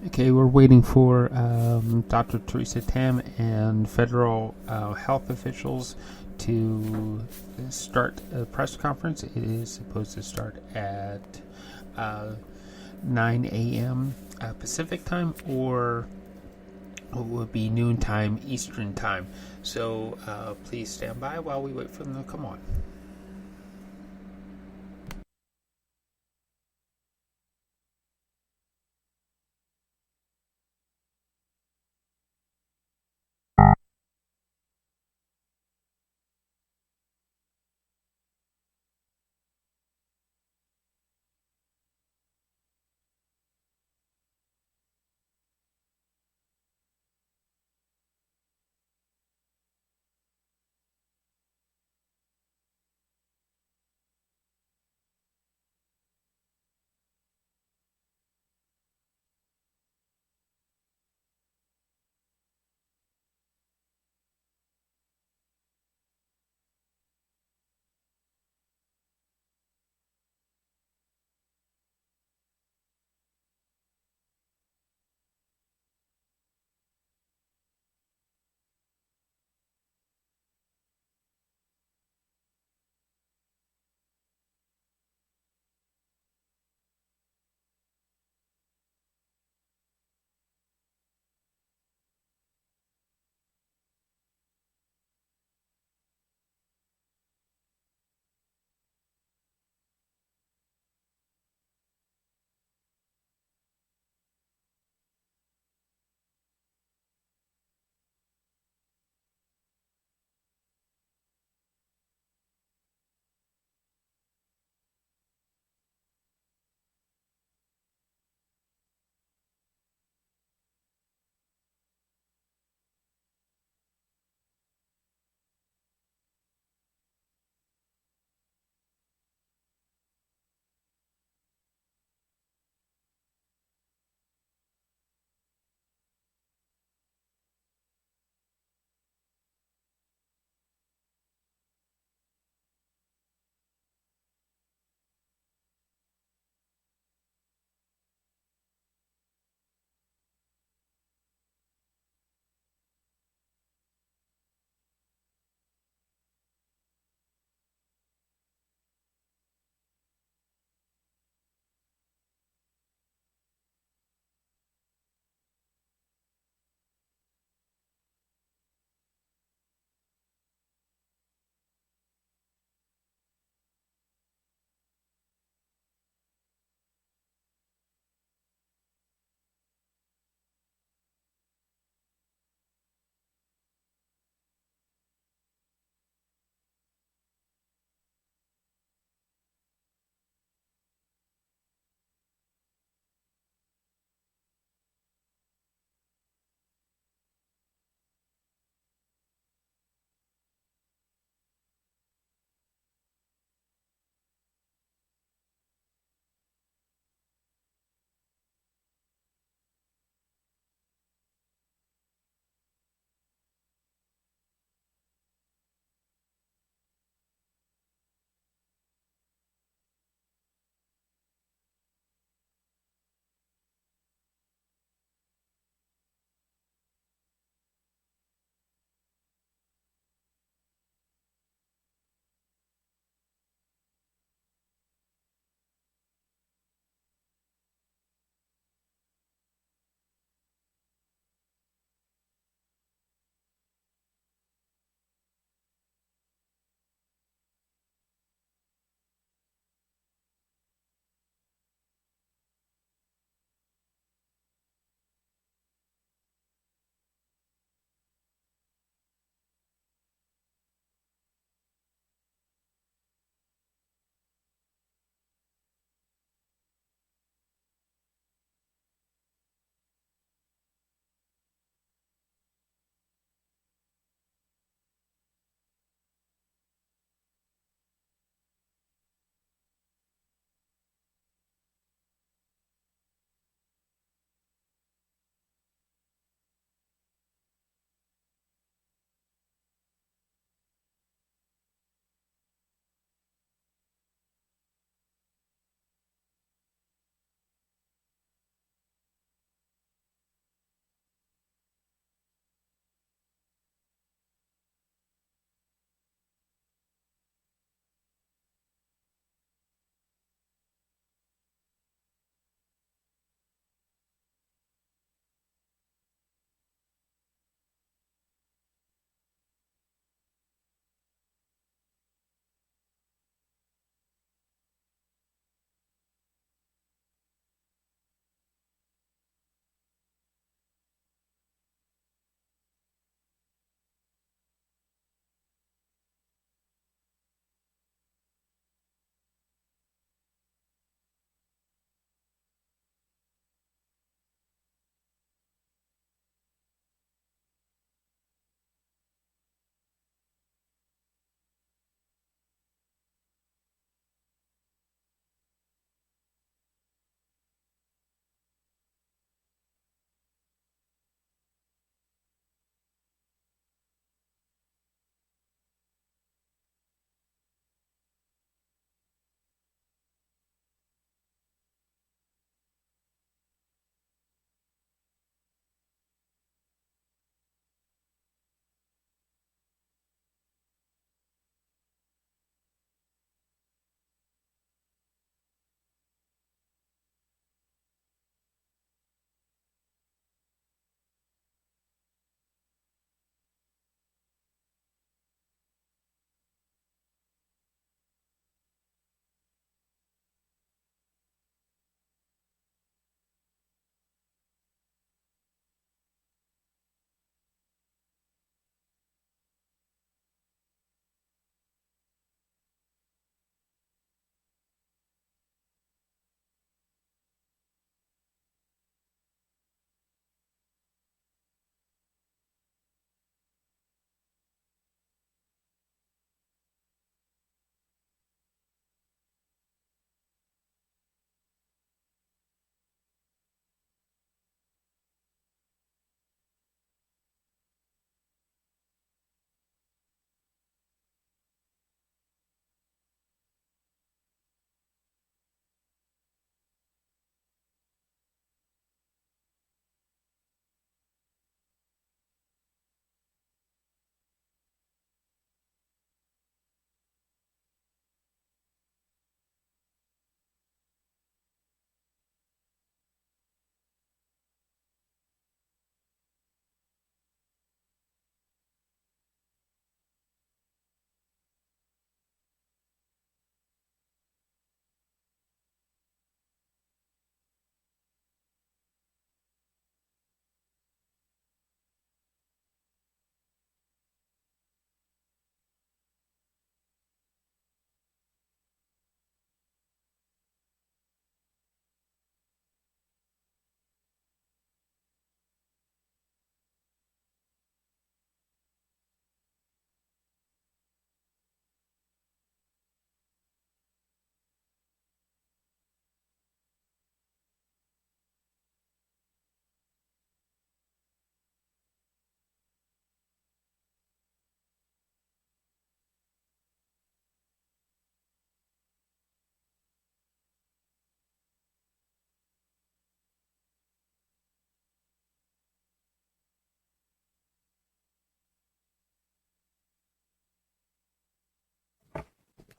Okay, we're waiting for Dr. Theresa Tam and federal health officials to start a press conference. It is supposed to start at 9 a.m. Pacific time, or it would be noontime Eastern time. So please stand by while we wait for them to come on.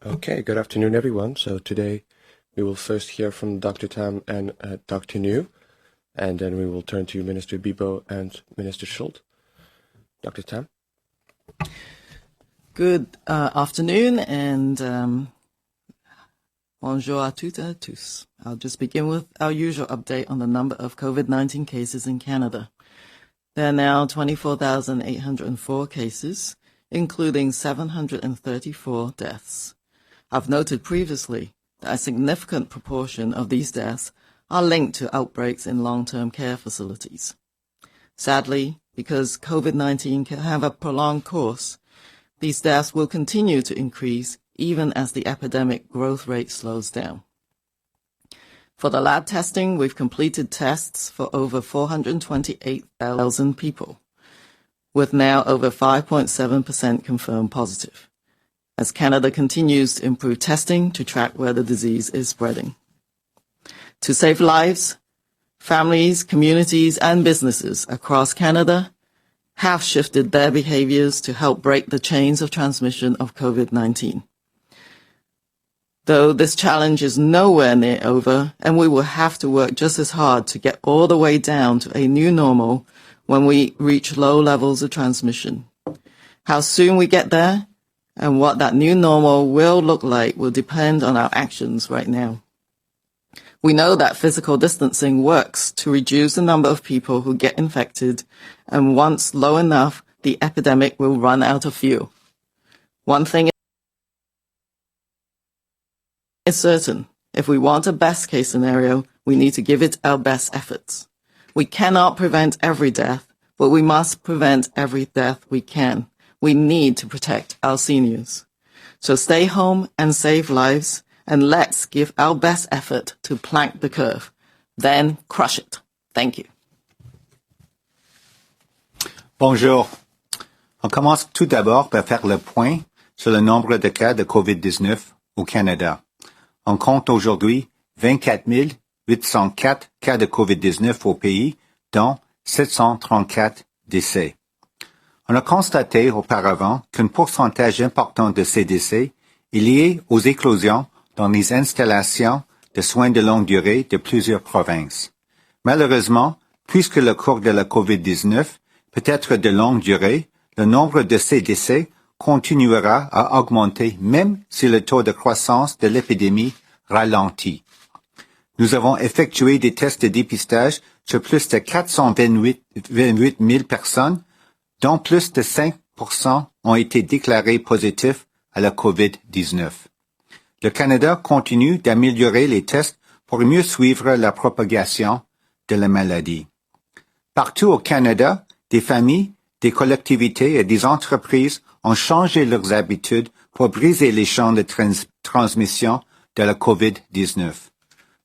Okay, good afternoon, everyone. So today we will first hear from Dr. Tam and Dr. Njoo, and then we will turn to Minister Bibo and Minister Schultz. Dr. Tam? Good afternoon and bonjour à toutes et à tous. I'll just begin with our usual update on the number of COVID-19 cases in Canada. There are now 24,804 cases, including 734 deaths. I've noted previously that a significant proportion of these deaths are linked to outbreaks in long-term care facilities. Sadly, because COVID-19 can have a prolonged course, these deaths will continue to increase even as the epidemic growth rate slows down. For the lab testing, we've completed tests for over 428,000 people, with now over 5.7% confirmed positive, as Canada continues to improve testing to track where the disease is spreading. To save lives, families, communities, and businesses across Canada have shifted their behaviors to help break the chains of transmission of COVID-19. Though this challenge is nowhere near over, and we will have to work just as hard to get all the way down to a new normal when we reach low levels of transmission. How soon we get there and what that new normal will look like will depend on our actions right now. We know that physical distancing works to reduce the number of people who get infected, and once low enough, the epidemic will run out of fuel. One thing is certain: if we want a best case scenario, we need to give it our best efforts. We cannot prevent every death, but we must prevent every death we can. We need to protect our seniors. So stay home and save lives, and let's give our best effort to plank the curve. Then crush it. Thank you. Bonjour. On commence tout d'abord par faire le point sur le nombre de cas de COVID-19 au Canada. On compte aujourd'hui 24 804 cas de COVID-19 au pays, dont 734 décès. On a constaté auparavant qu'un pourcentage important de ces décès est lié aux éclosions dans les installations de soins de longue durée de plusieurs provinces. Malheureusement, puisque le cours de la COVID-19 peut être de longue durée, le nombre de ces décès continuera à augmenter même si le taux de croissance de l'épidémie ralentit. Nous avons effectué des tests de dépistage sur plus de 428 000 personnes, dont plus de 5% ont été déclarés positifs à la COVID-19. Le Canada continue d'améliorer les tests pour mieux suivre la propagation de la maladie. Partout au Canada, des familles, des collectivités et des entreprises ont changé leurs habitudes pour briser les chaînes de transmission de la COVID-19.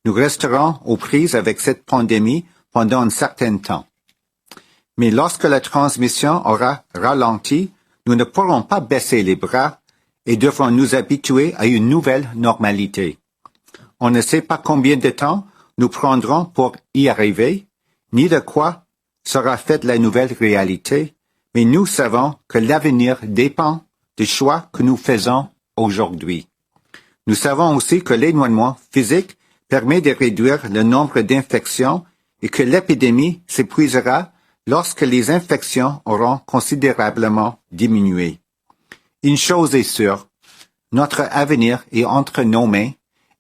Nous resterons aux prises avec cette pandémie pendant un certain temps. Mais lorsque la transmission aura ralenti, nous ne pourrons pas baisser les bras et devrons nous habituer à une nouvelle normalité. On ne sait pas combien de temps nous prendrons pour y arriver, ni de quoi sera faite la nouvelle réalité, mais nous savons que l'avenir dépend des choix que nous faisons aujourd'hui. Nous savons aussi que l'éloignement physique permet de réduire le nombre d'infections et que l'épidémie s'épuisera lorsque les infections auront considérablement diminué. Une chose est sûre, notre avenir est entre nos mains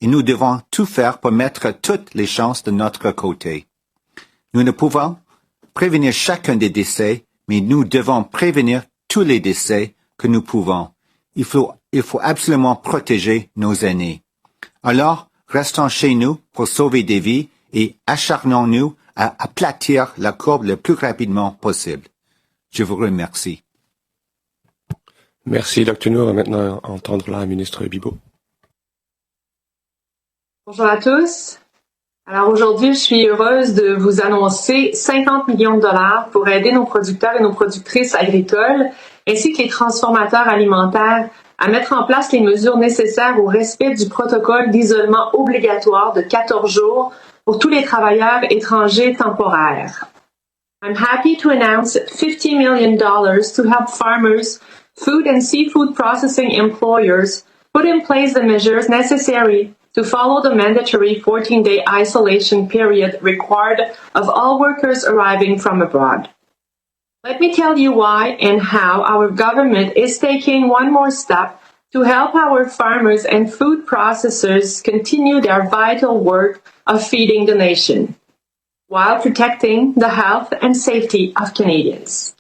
et nous devons tout faire pour mettre toutes les chances de notre côté. Nous ne pouvons prévenir chacun des décès, mais nous devons prévenir tous les décès que nous pouvons. Il faut absolument protéger nos aînés. Alors, restons chez nous pour sauver des vies et acharnons-nous à aplatir la courbe le plus rapidement possible. Je vous remercie. Merci, Dr. Njoo. On va maintenant entendre la ministre Bibo. Bonjour à tous. Alors aujourd'hui, je suis heureuse de vous annoncer 50 millions de dollars pour aider nos producteurs et nos productrices agricoles, ainsi que les transformateurs alimentaires, à mettre en place les mesures nécessaires au respect du protocole d'isolement obligatoire de 14 jours pour tous les travailleurs étrangers temporaires. I'm happy to announce $50 million to help farmers, food and seafood processing employers, put in place the measures necessary to follow the mandatory 14-day isolation period required of all workers arriving from abroad. Let me tell you why and how our government is taking one more step to help our farmers and food processors continue their vital work of feeding the nation, while protecting the health and safety of Canadians.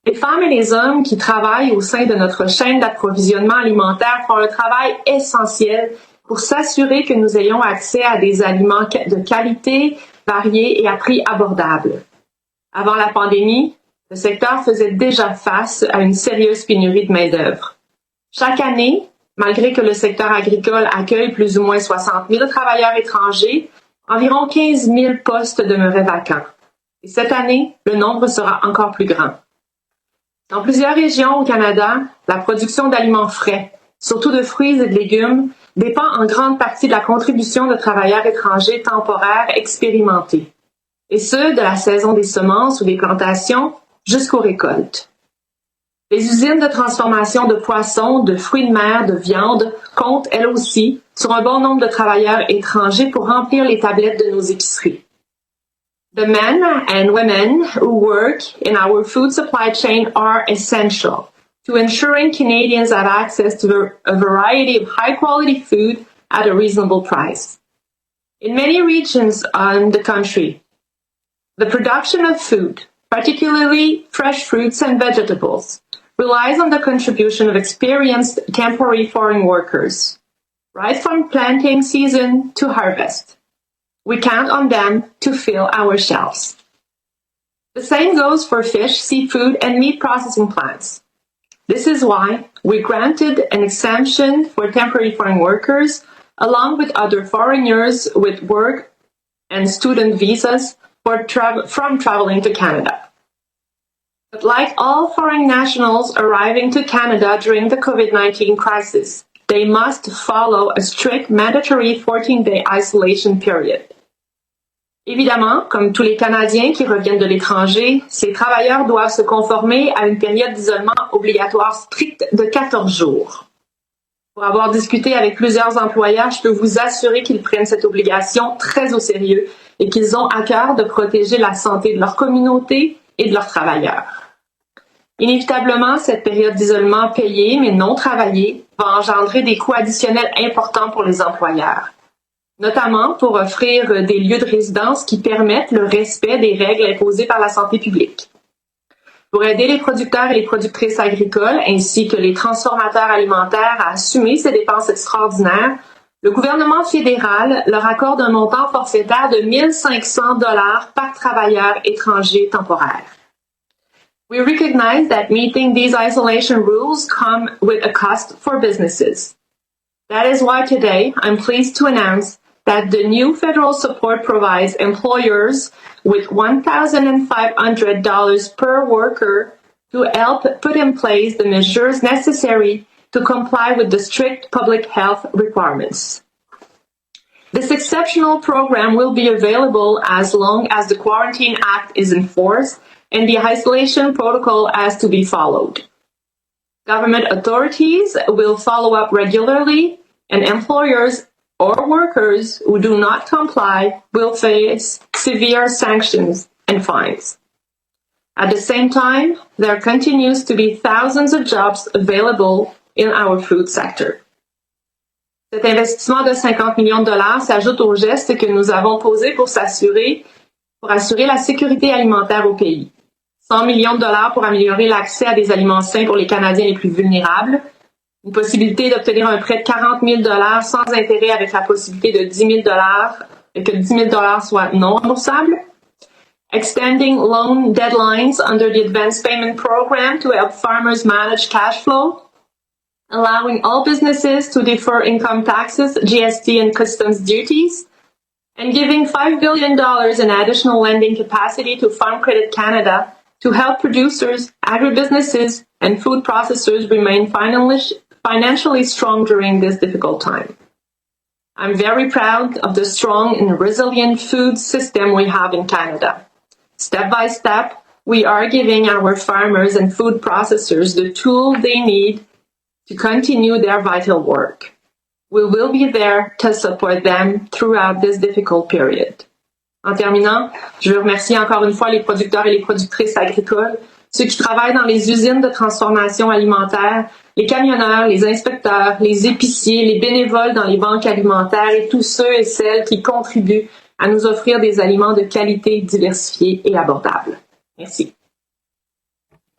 Les femmes et les hommes qui travaillent au sein de notre chaîne d'approvisionnement alimentaire font un travail essentiel pour s'assurer que nous ayons accès à des aliments de qualité, variés et à prix abordables. Avant la pandémie, le secteur faisait déjà face à une sérieuse pénurie de main-d'œuvre. Chaque année, malgré que le secteur agricole accueille plus ou moins 60 000 travailleurs étrangers, environ 15 000 postes demeuraient vacants. Et cette année, le nombre sera encore plus grand. Dans plusieurs régions au Canada, la production d'aliments frais, surtout de fruits et de légumes, dépend en grande partie de la contribution de travailleurs étrangers temporaires expérimentés, et ce, de la saison des semences ou des plantations jusqu'aux récoltes. Les usines de transformation de poissons, de fruits de mer, de viande comptent, elles aussi, sur un bon nombre de travailleurs étrangers pour remplir les tablettes de nos épiceries. The men and women who work in our food supply chain are essential to ensuring Canadians have access to a variety of high-quality food at a reasonable price. In many regions in the country, the production of food, particularly fresh fruits and vegetables, relies on the contribution of experienced temporary foreign workers, right from planting season to harvest. We count on them to fill our shelves. The same goes for fish, seafood, and meat processing plants. This is why we granted an exemption for temporary foreign workers, along with other foreigners with work and student visas from traveling to Canada. But like all foreign nationals arriving to Canada during the COVID-19 crisis, they must follow a strict mandatory 14-day isolation period. Évidemment, comme tous les Canadiens qui reviennent de l'étranger, ces travailleurs doivent se conformer à une période d'isolement obligatoire stricte de 14 jours. Pour avoir discuté avec plusieurs employeurs, je peux vous assurer qu'ils prennent cette obligation très au sérieux et qu'ils ont à cœur de protéger la santé de leur communauté et de leurs travailleurs. Inévitablement, cette période d'isolement payée mais non travaillée va engendrer des coûts additionnels importants pour les employeurs, notamment pour offrir des lieux de résidence qui permettent le respect des règles imposées par la santé publique. Pour aider les producteurs et les productrices agricoles ainsi que les transformateurs alimentaires à assumer ces dépenses extraordinaires, le gouvernement fédéral leur accorde un montant forfaitaire de 1 500 $ par travailleur étranger temporaire. We recognize that meeting these isolation rules come with a cost for businesses. That is why today I'm pleased to announce that the new federal support provides employers with $1,500 per worker to help put in place the measures necessary to comply with the strict public health requirements. This exceptional program will be available as long as the Quarantine Act is enforced and the isolation protocol has to be followed. Government authorities will follow up regularly, and employers or workers who do not comply will face severe sanctions and fines. At the same time, there continues to be thousands of jobs available in our food sector. Cet investissement de 50 millions de dollars s'ajoute aux gestes que nous avons posés pour assurer la sécurité alimentaire au pays. 100 millions de dollars pour améliorer l'accès à des aliments sains pour les Canadiens les plus vulnérables, une possibilité d'obtenir un prêt de 40 000 $ sans intérêt avec la possibilité de 10 000 $ et que 10 000 $ soient non remboursables, extending loan deadlines under the advance payment program to help farmers manage cash flow, allowing all businesses to defer income taxes, GST, and customs duties, and giving $5 billion in additional lending capacity to Farm Credit Canada to help producers, agribusinesses, and food processors remain financially strong during this difficult time. I'm very proud of the strong and resilient food system we have in Canada. Step by step, we are giving our farmers and food processors the tool they need to continue their vital work. We will be there to support them throughout this difficult period. En terminant, je veux remercier encore une fois les producteurs et les productrices agricoles, ceux qui travaillent dans les usines de transformation alimentaire, les camionneurs, les inspecteurs, les épiciers, les bénévoles dans les banques alimentaires et tous ceux et celles qui contribuent à nous offrir des aliments de qualité, diversifiés et abordables. Merci.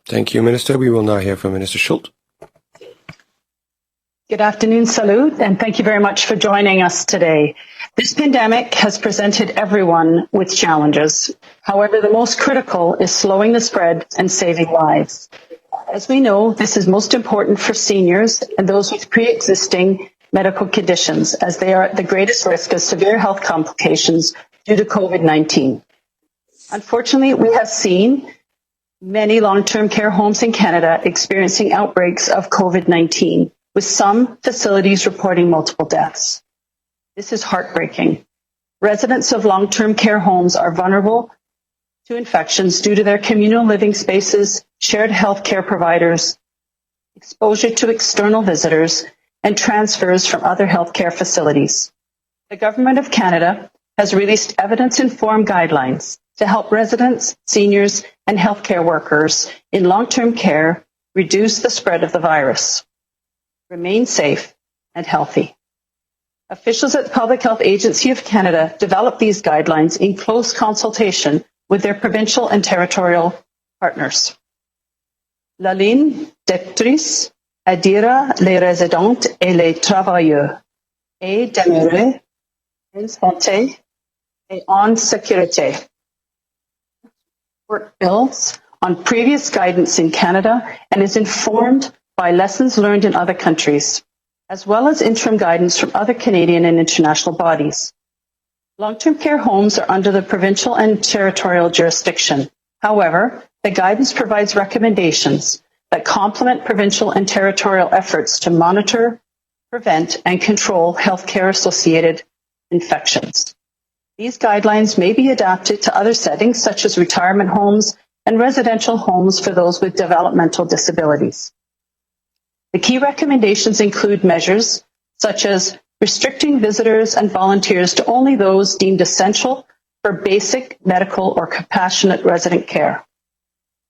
Thank you, Minister. We will now hear from Minister Schultz. Good afternoon, Salud, and thank you very much for joining us today. This pandemic has presented everyone with challenges. However, the most critical is slowing the spread and saving lives. As we know, this is most important for seniors and those with pre-existing medical conditions, as they are at the greatest risk of severe health complications due to COVID-19. Unfortunately, we have seen many long-term care homes in Canada experiencing outbreaks of COVID-19, with some facilities reporting multiple deaths. This is heartbreaking. Residents of long-term care homes are vulnerable to infections due to their communal living spaces, shared healthcare providers, exposure to external visitors, and transfers from other healthcare facilities. The Government of Canada has released evidence-informed guidelines to help residents, seniors, and healthcare workers in long-term care reduce the spread of the virus. Remain safe and healthy. Officials at the Public Health Agency of Canada developed these guidelines in close consultation with their provincial and territorial partners. La ligne directrice aidera les résidents et les travailleurs et demeurer en santé et en sécurité. Work builds on previous guidance in Canada and is informed by lessons learned in other countries, as well as interim guidance from other Canadian and international bodies. Long-term care homes are under the provincial and territorial jurisdiction. However, the guidance provides recommendations that complement provincial and territorial efforts to monitor, prevent, and control healthcare-associated infections. These guidelines may be adapted to other settings, such as retirement homes and residential homes for those with developmental disabilities. The key recommendations include measures such as restricting visitors and volunteers to only those deemed essential for basic medical or compassionate resident care,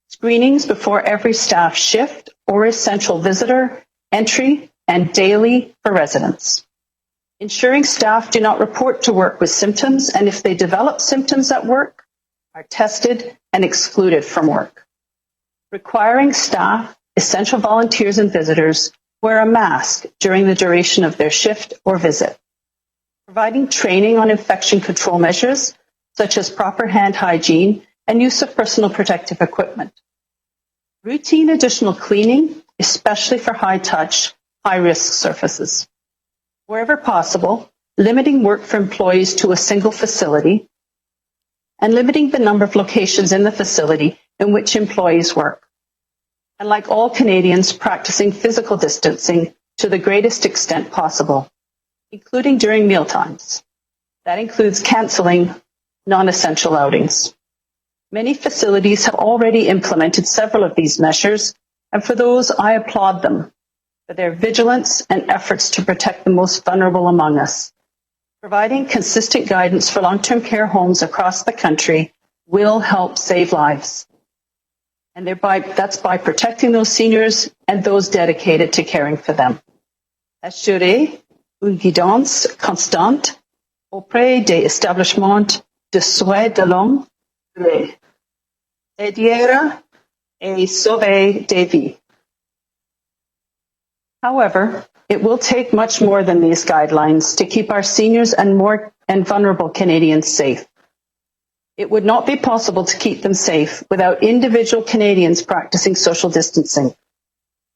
screenings before every staff shift or essential visitor entry and daily for residents, ensuring staff do not report to work with symptoms, and if they develop symptoms at work, are tested and excluded from work, requiring staff, essential volunteers and visitors wear a mask during the duration of their shift or visit, providing training on infection control measures such as proper hand hygiene and use of personal protective equipment, routine additional cleaning, especially for high-touch, high-risk surfaces. Wherever possible, limiting work for employees to a single facility and limiting the number of locations in the facility in which employees work. And like all Canadians, practicing physical distancing to the greatest extent possible, including during mealtimes. That includes canceling non-essential outings. Many facilities have already implemented several of these measures, and for those, I applaud them for their vigilance and efforts to protect the most vulnerable among us. Providing consistent guidance for long-term care homes across the country will help save lives. And that's by protecting those seniors and those dedicated to caring for them. Assurer une guidance constante auprès des établissements de soins de longue durée. Aider et sauver des vies. However, it will take much more than these guidelines to keep our seniors and vulnerable Canadians safe. It would not be possible to keep them safe without individual Canadians practicing social distancing.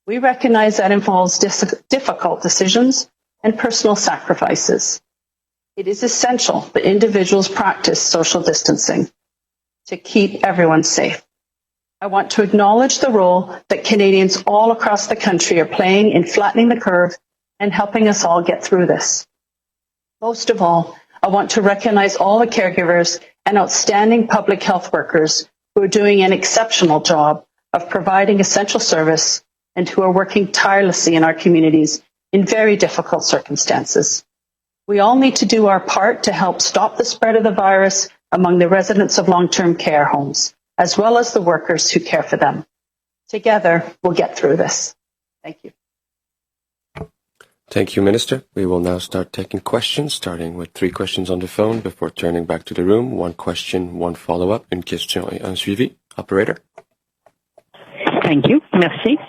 We recognize that involves difficult decisions and personal sacrifices. It is essential that individuals practice social distancing to keep everyone safe. I want to acknowledge the role that Canadians all across the country are playing in flattening the curve and helping us all get through this. Most of all, I want to recognize all the caregivers and outstanding public health workers who are doing an exceptional job of providing essential service and who are working tirelessly in our communities in very difficult circumstances. We all need to do our part to help stop the spread of the virus among the residents of long-term care homes, as well as the workers who care for them. Together, we'll get through this. Thank you. Thank you, Minister. We will now start taking questions, starting with 3 questions on the phone before turning back to the room. 1 question, 1 follow-up, une question et un suivi. Operator. Thank you. Merci.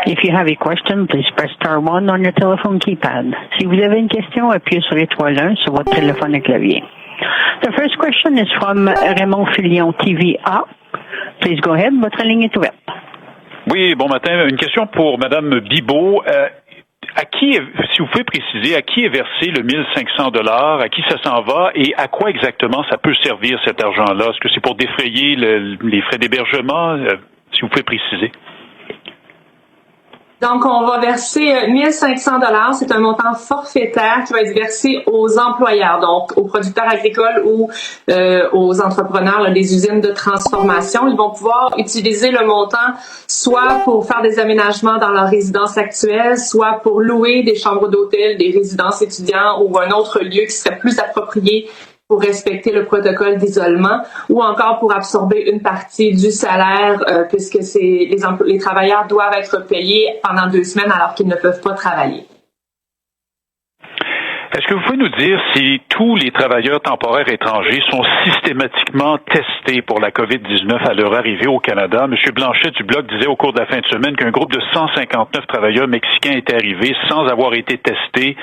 If you have a question, please press star 1 on your telephone keypad. Si vous avez une question, appuyez sur l'étoile 1 sur votre téléphone à clavier. The first question is from Raymond Filion, TVA. Please go ahead. Votre ligne est ouverte. Oui, bon matin. Une question pour Madame Bibeau. À qui, si vous pouvez préciser, à qui est versé le 1500 $, à qui ça s'en va et à quoi exactement ça peut servir cet argent-là? Est-ce que c'est pour défrayer les frais d'hébergement? Si vous pouvez préciser. Donc, on va verser 1500 $. C'est un montant forfaitaire qui va être versé aux employeurs, donc aux producteurs agricoles ou aux entrepreneurs là, des usines de transformation. Ils vont pouvoir utiliser le montant soit pour faire des aménagements dans leur résidence actuelle, soit pour louer des chambres d'hôtel, des résidences étudiants ou un autre lieu qui serait plus approprié pour respecter le protocole d'isolement, ou encore pour absorber une partie du salaire, puisque les travailleurs doivent être payés pendant 2 semaines alors qu'ils ne peuvent pas travailler. Est-ce que vous pouvez nous dire si tous les travailleurs temporaires étrangers sont systématiquement testés pour la COVID-19 à leur arrivée au Canada? M. Blanchet du Bloc disait au cours de la fin de semaine qu'un groupe de 159 travailleurs mexicains était arrivé sans avoir été testés,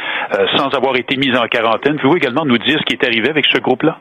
sans avoir été mis en quarantaine. Pouvez-vous également nous dire ce qui est arrivé avec ce groupe-là?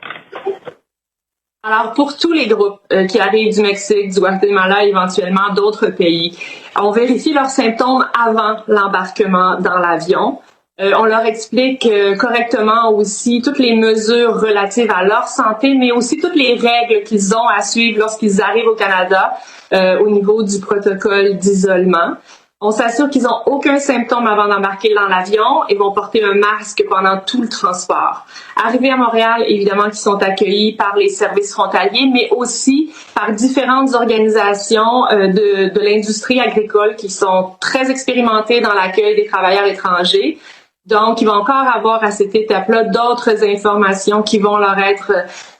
Alors, pour tous les groupes qui arrivent du Mexique, du Guatemala, éventuellement d'autres pays, on vérifie leurs symptômes avant l'embarquement dans l'avion. On leur explique correctement aussi toutes les mesures relatives à leur santé, mais aussi toutes les règles qu'ils ont à suivre lorsqu'ils arrivent au Canada au niveau du protocole d'isolement. On s'assure qu'ils n'ont aucun symptôme avant d'embarquer dans l'avion et vont porter un masque pendant tout le transport. Arrivés à Montréal, évidemment, qu'ils sont accueillis par les services frontaliers, mais aussi par différentes organisations de l'industrie agricole qui sont très expérimentées dans l'accueil des travailleurs étrangers. Donc, il va encore avoir à cette étape-là d'autres informations qui vont leur être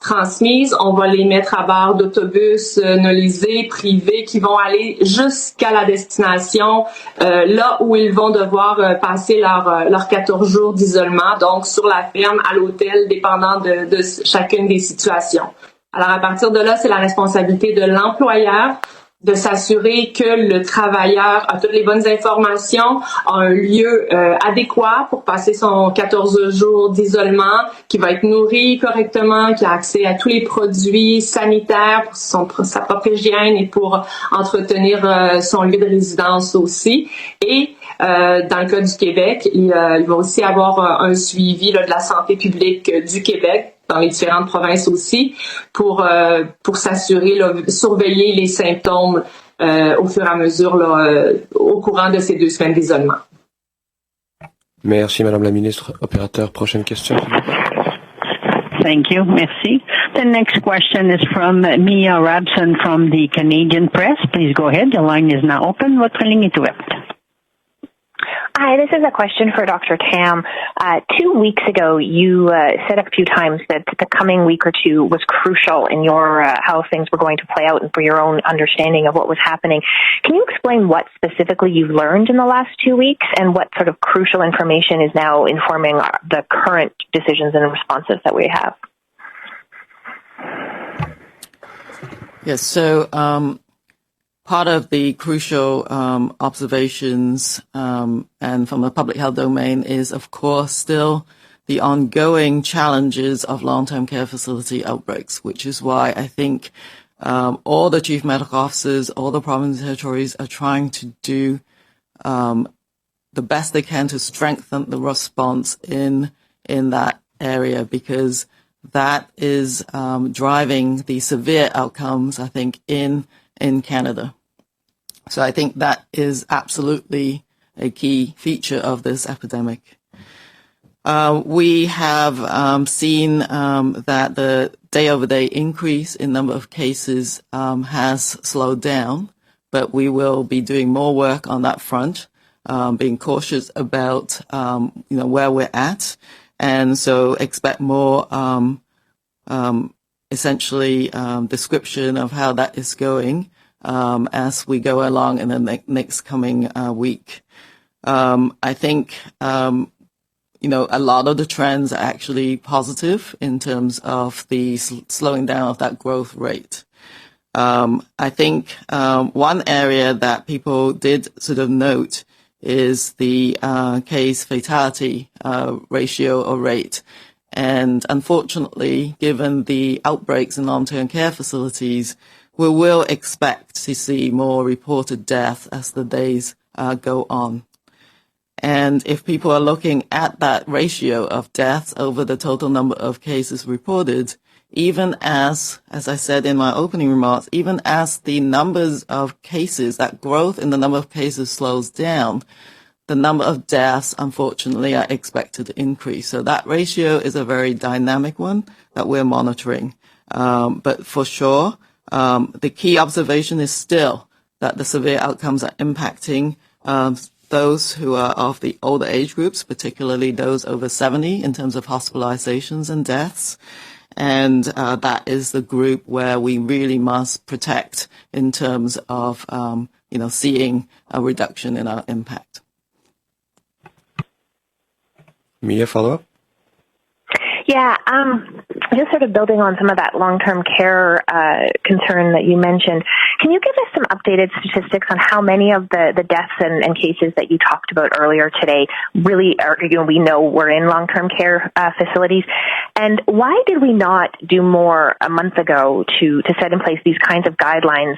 transmises. On va les mettre à bord d'autobus nolisés, privés, qui vont aller jusqu'à la destination, là où ils vont devoir passer leurs 14 jours d'isolement, donc sur la ferme, à l'hôtel, dépendant de chacune des situations. Alors, à partir de là, c'est la responsabilité de l'employeur de s'assurer que le travailleur a toutes les bonnes informations, a un lieu adéquat pour passer son 14 jours d'isolement, qui va être nourri correctement, qui a accès à tous les produits sanitaires pour sa propre hygiène et pour entretenir son lieu de résidence aussi. Et dans le cas du Québec, il va aussi avoir un suivi là, de la santé publique du Québec, dans les différentes provinces aussi, pour s'assurer, là, surveiller les symptômes au fur et à mesure là, au courant de ces 2 semaines d'isolement. Merci, Madame la Ministre. Opérateur, prochaine question. Thank you. Merci. The next question is from Mia Rabson from the Canadian Press. Please go ahead. The line is now open. Votre ligne est ouverte. Hi, this is a question for Dr. Tam. 2 weeks ago, you said a few times that the coming week or two was crucial in your how things were going to play out and for your own understanding of what was happening. Can you explain what specifically you've learned in the last 2 weeks and what sort of crucial information is now informing the current decisions and responses that we have? Yes, so part of the crucial observations and from the public health domain is, of course, still the ongoing challenges of long-term care facility outbreaks, which is why I think all the chief medical officers, all the provinces and territories are trying to do the best they can to strengthen the response in that area, because that is driving the severe outcomes, I think, in Canada. So I think that is absolutely a key feature of this epidemic. We have seen that the day-over-day increase in number of cases has slowed down, but we will be doing more work on that front, being cautious about, where we're at. And so expect more, description of how that is going, as we go along in the next coming week. I think, a lot of the trends are actually positive in terms of the slowing down of that growth rate. I think one area that people did sort of note is the case fatality ratio or rate. And unfortunately, given the outbreaks in long-term care facilities, we will expect to see more reported deaths as the days go on. And if people are looking at that ratio of deaths over the total number of cases reported, even as I said in my opening remarks, even as the numbers of cases, that growth in the number of cases slows down, the number of deaths, unfortunately, are expected to increase. So that ratio is a very dynamic one that we're monitoring. But for sure, the key observation is still that the severe outcomes are impacting those who are of the older age groups, particularly those over 70 in terms of hospitalizations and deaths. And that is the group where we really must protect in terms of, seeing a reduction in our impact. Mia, follow-up? Yeah, just sort of building on some of that long-term care concern that you mentioned, can you give us some updated statistics on how many of the deaths and cases that you talked about earlier today really are, we know were in long-term care facilities? And why did we not do more a month ago to set in place these kinds of guidelines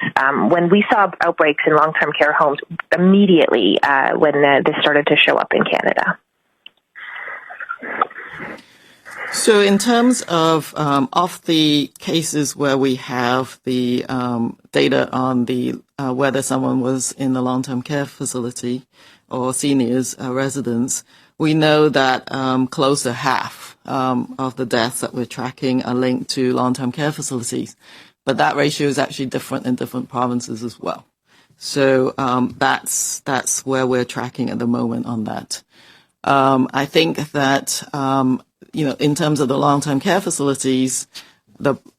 when we saw outbreaks in long-term care homes immediately when this started to show up in Canada? So in terms of the cases where we have the data on the whether someone was in the long-term care facility or seniors residence, we know that close to half of the deaths that we're tracking are linked to long-term care facilities. But that ratio is actually different in different provinces as well. So that's where we're tracking at the moment on that. I think that in terms of the long-term care facilities,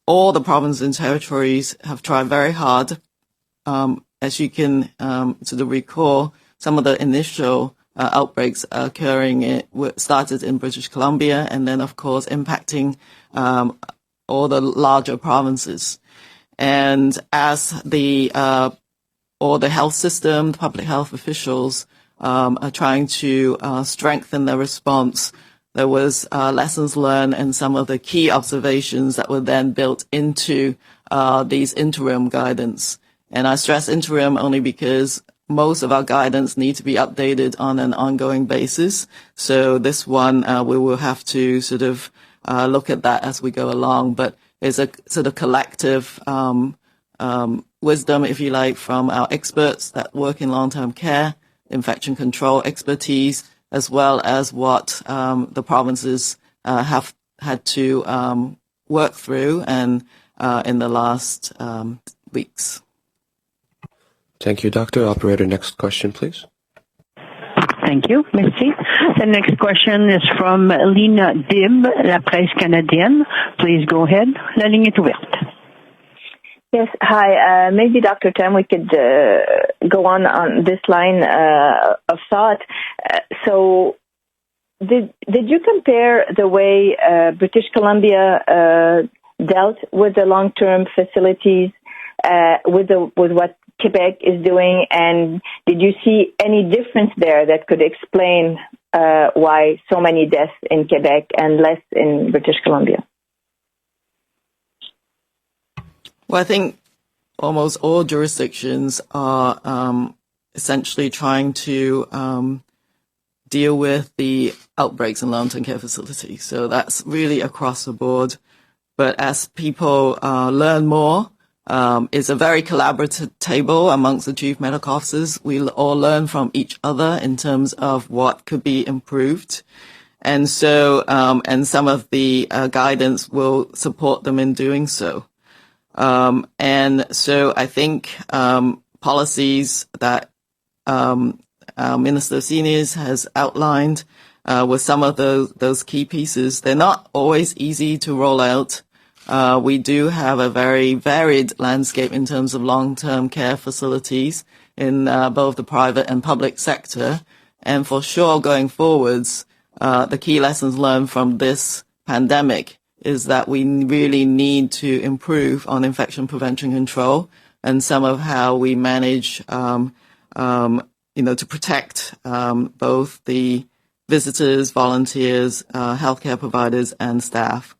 all the provinces and territories have tried very hard. As you can sort of recall, some of the initial outbreaks started in British Columbia and then, of course, impacting all the larger provinces. And as all the health system, the public health officials are trying to strengthen their response, there was lessons learned and some of the key observations that were then built into these interim guidance. And I stress interim only because most of our guidance need to be updated on an ongoing basis. So this one, we will have to sort of look at that as we go along. But it's a sort of collective wisdom, if you like, from our experts that work in long-term care, infection control expertise, as well as what the provinces have had to work through and in the last weeks. Thank you, Doctor. Operator, next question, please. Thank you. Merci. The next question is from Lina Dib, La Presse Canadienne. Please go ahead. La ligne est ouverte. Yes, hi. Maybe Dr. Tam, we could go on this line of thought. So did you compare the way British Columbia dealt with the long-term facilities with what Quebec is doing, and did you see any difference there that could explain why so many deaths in Quebec and less in British Columbia? Well, I think almost all jurisdictions are essentially trying to deal with the outbreaks in long-term care facilities. So that's really across the board. But as people learn more, it's a very collaborative table amongst the chief medical officers. We all learn from each other in terms of what could be improved. And so, and some of the guidance will support them in doing so. And so I think policies that our Minister of Seniors has outlined with some of those key pieces. They're not always easy to roll out. We do have a very varied landscape in terms of long-term care facilities in both the private and public sector. And for sure, going forwards, the key lessons learned from this pandemic is that we really need to improve on infection prevention control and some of how we manage, to protect both the visitors, volunteers, healthcare providers, and staff.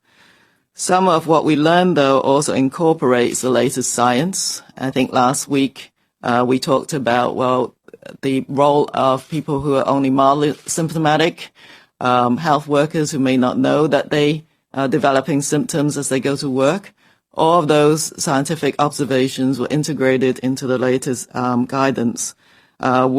Some of what we learned, though, also incorporates the latest science. I think last week we talked about, the role of people who are only mildly symptomatic, health workers who may not know that they are developing symptoms as they go to work. All of those scientific observations were integrated into the latest guidance,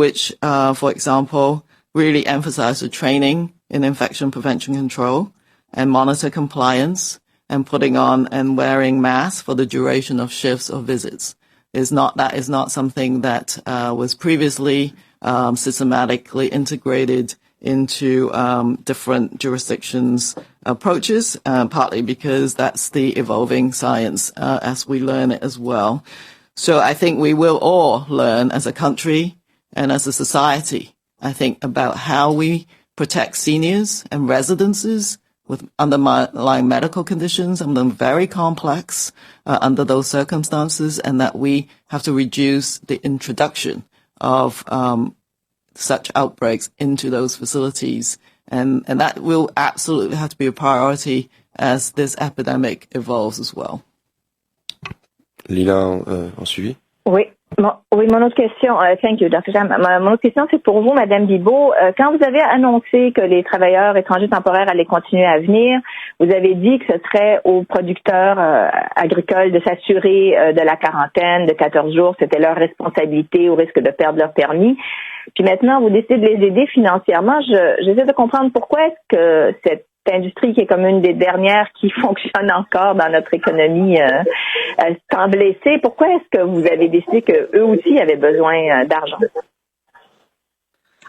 which, for example, really emphasize the training in infection prevention control and monitor compliance and putting on and wearing masks for the duration of shifts or visits. That is not something that was previously systematically integrated into different jurisdictions' approaches, partly because that's the evolving science as we learn it as well. So I think we will all learn as a country and as a society, I think, about how we protect seniors and residences with underlying medical conditions, some of them very complex under those circumstances, and that we have to reduce the introduction of such outbreaks into those facilities. And that will absolutely have to be a priority as this epidemic evolves as well. Lina, en suivi? Oui. Mon autre question, thank you, Dr. Tam. Mon autre question, c'est pour vous, Madame Bibeau. Quand vous avez annoncé que les travailleurs étrangers temporaires allaient continuer à venir, vous avez dit que ce serait aux producteurs agricoles de s'assurer de la quarantaine de 14 jours. C'était leur responsabilité au risque de perdre leur permis. Puis maintenant, vous décidez de les aider financièrement. J'essaie de comprendre pourquoi est-ce que cette industrie qui est comme une des dernières qui fonctionne encore dans notre économie sans blesser. Pourquoi est-ce que vous avez décidé qu'eux aussi avaient besoin d'argent?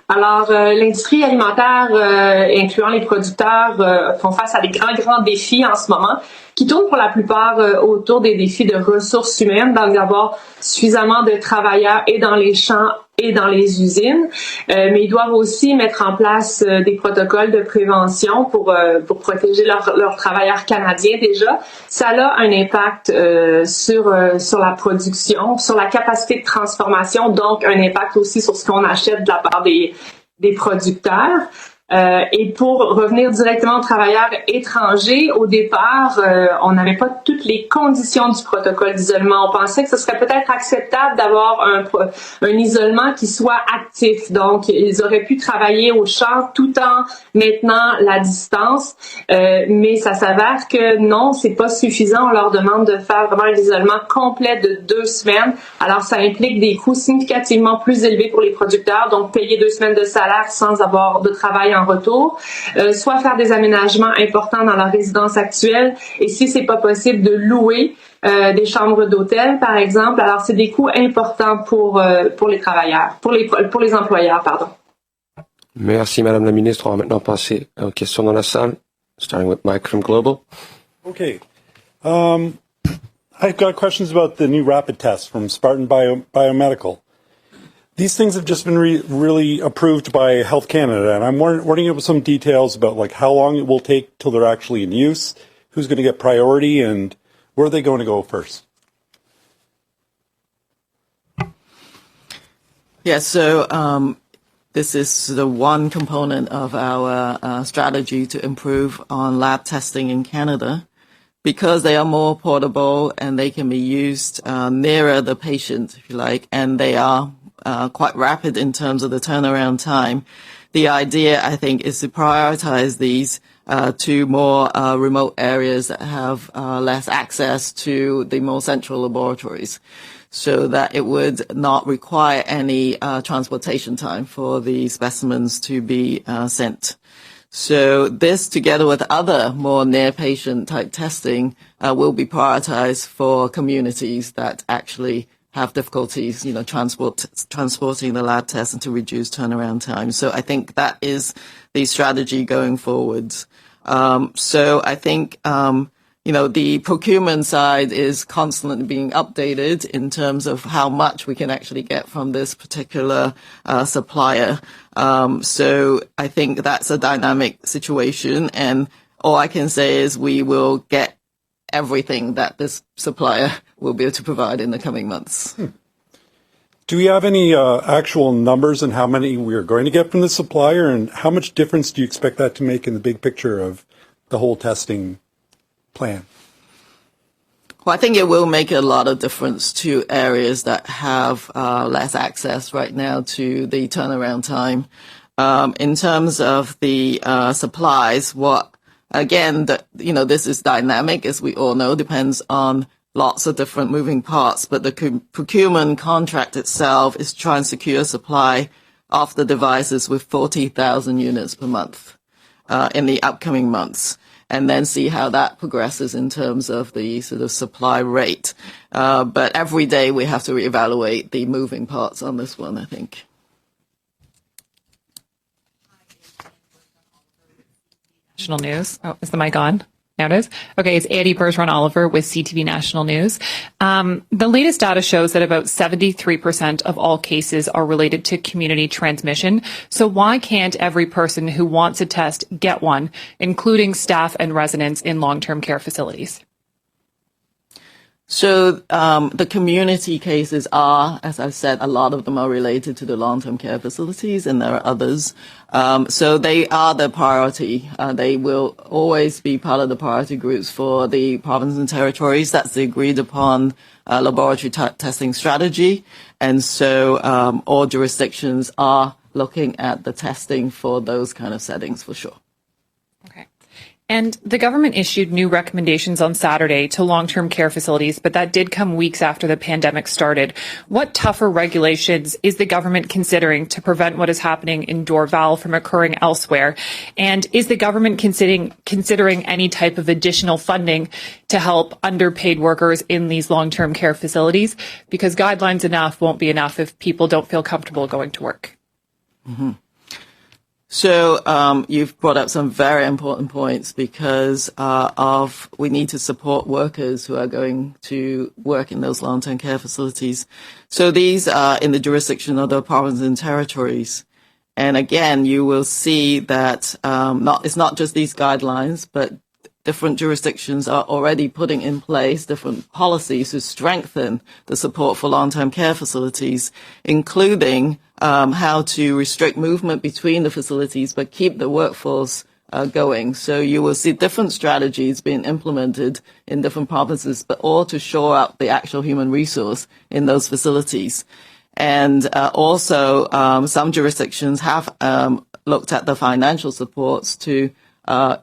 Alors, l'industrie alimentaire, incluant les producteurs, font face à des grands défis en ce moment, qui tournent pour la plupart autour des défis de ressources humaines, d'avoir suffisamment de travailleurs et dans les champs et dans les usines, mais ils doivent aussi mettre en place des protocoles de prévention pour protéger leurs travailleurs canadiens déjà. Ça a un impact sur la production, sur la capacité de transformation, donc un impact aussi sur ce qu'on achète de la part des producteurs. Et pour revenir directement aux travailleurs étrangers, au départ, on n'avait pas toutes les conditions du protocole d'isolement. On pensait que ce serait peut-être acceptable d'avoir un isolement qui soit actif. Donc, ils auraient pu travailler au champ tout en maintenant la distance. Mais ça s'avère que non, c'est pas suffisant. On leur demande de faire vraiment un isolement complet de 2 semaines. Alors, ça implique des coûts significativement plus élevés pour les producteurs. Donc, payer 2 semaines de salaire sans avoir de travail en retour, soit faire des aménagements importants dans leur résidence actuelle, et si c'est pas possible, de louer des chambres d'hôtel, par exemple. Alors, c'est des coûts importants pour les travailleurs, pour les employeurs, pardon. Merci, Madame la Ministre. On va maintenant passer aux questions dans la salle, starting with Mike from Global. Okay. I've got questions about the new rapid test from Spartan Biomedical. These things have just been really approved by Health Canada, and I'm wondering about some details about like how long it will take till they're actually in use, who's going to get priority, and where are they going to go first? Yeah, so this is the one component of our strategy to improve on lab testing in Canada, because they are more portable and they can be used nearer the patient, if you like, and they are quite rapid in terms of the turnaround time. The idea, I think, is to prioritize these to more remote areas that have less access to the more central laboratories, so that it would not require any transportation time for the specimens to be sent. So this, together with other more near-patient type testing, will be prioritized for communities that actually have difficulties, transporting the lab tests and to reduce turnaround time. So I think that is the strategy going forward. So I think, the procurement side is constantly being updated in terms of how much we can actually get from this particular supplier. So I think that's a dynamic situation. And all I can say is we will get everything that this supplier will be able to provide in the coming months. Do we have any actual numbers on how many we are going to get from the supplier, and how much difference do you expect that to make in the big picture of the whole testing plan? Well, I think it will make a lot of difference to areas that have less access right now to the turnaround time. In terms of the supplies, this is dynamic, as we all know, depends on lots of different moving parts, but the procurement contract itself is trying to secure supply of the devices with 40,000 units per month in the upcoming months, and then see how that progresses in terms of the sort of supply rate. But every day we have to reevaluate the moving parts on this one, I think. National News. Oh, is the mic on? Now it is. Okay, it's Annie Bergeron-Oliver with CTV National News. The latest data shows that about 73% of all cases are related to community transmission. So why can't every person who wants a test get one, including staff and residents in long-term care facilities? So the community cases are, as I've said, a lot of them are related to the long-term care facilities, and there are others. So they are the priority. They will always be part of the priority groups for the provinces and territories. That's the agreed upon laboratory testing strategy. And so all jurisdictions are looking at the testing for those kind of settings for sure. Okay. And the government issued new recommendations on Saturday to long-term care facilities, but that did come weeks after the pandemic started. What tougher regulations is the government considering to prevent what is happening in Dorval from occurring elsewhere? And is the government considering any type of additional funding to help underpaid workers in these long-term care facilities? Because guidelines enough won't be enough if people don't feel comfortable going to work. Mm-hmm. So you've brought up some very important points because we need to support workers who are going to work in those long-term care facilities. So these are in the jurisdiction of the provinces and territories. And again, you will see that it's not just these guidelines, but different jurisdictions are already putting in place different policies to strengthen the support for long-term care facilities, including how to restrict movement between the facilities but keep the workforce going. So you will see different strategies being implemented in different provinces, but all to shore up the actual human resource in those facilities. And also some jurisdictions have looked at the financial supports to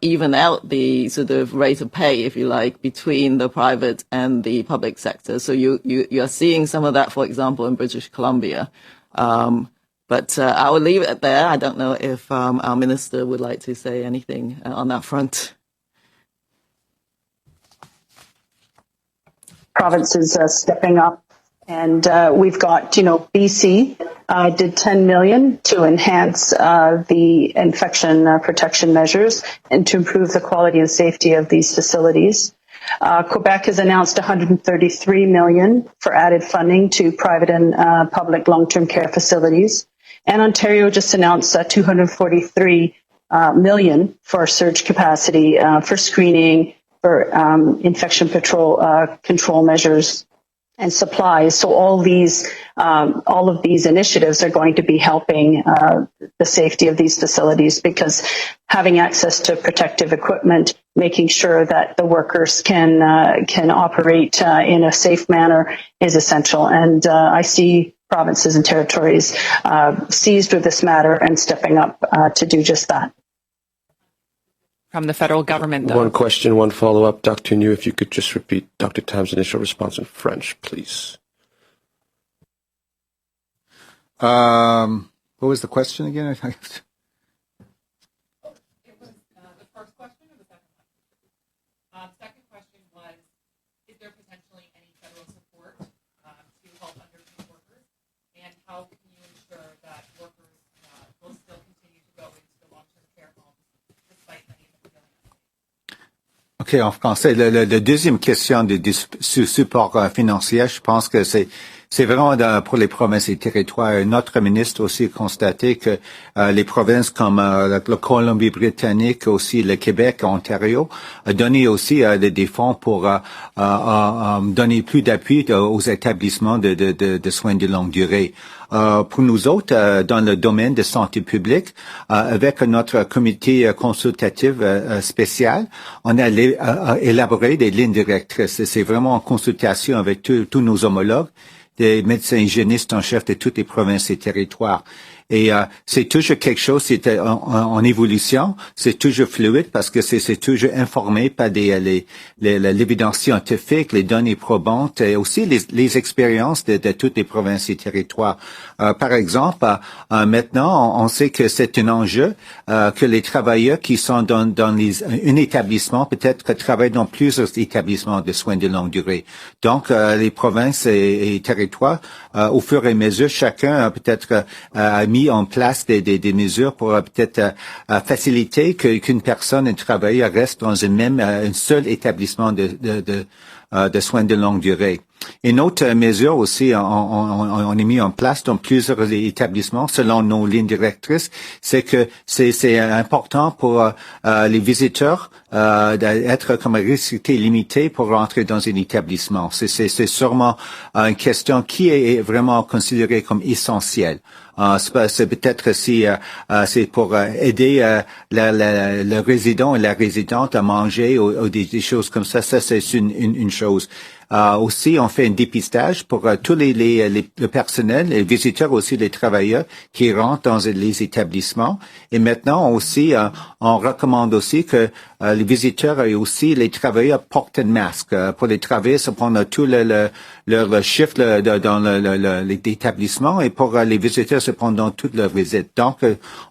even out the sort of rate of pay, if you like, between the private and the public sector. So you're seeing some of that, for example, in British Columbia. But I will leave it at there. I don't know if our minister would like to say anything on that front. Provinces stepping up, and we've got, BC did $10 million to enhance the infection protection measures and to improve the quality and safety of these facilities. Quebec has announced $133 million for added funding to private and public long-term care facilities. And Ontario just announced $243 million for surge capacity for screening, for infection control measures and supplies. So all of these initiatives are going to be helping the safety of these facilities, because having access to protective equipment, making sure that the workers can operate in a safe manner is essential. And I see provinces and territories seized with this matter and stepping up to do just that. From the federal government, though. One question, one follow-up. Dr. Njoo, if you could just repeat Dr. Tam's initial response in French, please. What was the question again? It was the first question or the second one? Second question was, is there potentially any federal support to help OK, en français. La deuxième question du support financier, je pense que c'est vraiment pour les provinces et territoires. Notre ministre aussi a constaté que les provinces comme la Colombie-Britannique, aussi le Québec, Ontario, a donné aussi des fonds pour donner plus d'appui aux établissements de soins de longue durée. Pour nous autres, dans le domaine de santé publique, avec notre comité consultatif spécial, on a élaboré des lignes directrices. C'est vraiment en consultation avec tous nos homologues, des médecins hygiénistes en chef de toutes les provinces et territoires. Et c'est toujours quelque chose, c'est en évolution, c'est toujours fluide parce que c'est toujours informé par l'évidence scientifique, les données probantes et aussi les expériences de toutes les provinces et territoires. Par exemple, maintenant, on sait que c'est un enjeu que les travailleurs qui sont dans un établissement peut-être travaillent dans plusieurs établissements de soins de longue durée. Donc, les provinces et territoires, au fur et à mesure, chacun peut-être a mis en place des mesures pour peut-être faciliter qu'une personne, un travailleur reste dans un seul établissement de soins de longue durée. Une autre mesure aussi, on a mis en place dans plusieurs établissements, selon nos lignes directrices, c'est que c'est important pour les visiteurs d'être comme restrictés, limités pour rentrer dans un établissement. C'est sûrement une question qui est vraiment considérée comme essentielle. C'est peut-être si c'est pour aider le résident et la résidente à manger ou des choses comme ça. Ça, c'est une chose. Aussi, on fait un dépistage pour tous le personnel, les visiteurs aussi, les travailleurs qui rentrent dans les établissements. Et maintenant aussi, on recommande aussi que les visiteurs et aussi les travailleurs portent un masque. Pour les travailleurs, ça prend tout leur chiffre dans l'établissement et pour les visiteurs, ça prend dans toute leur visite. Donc,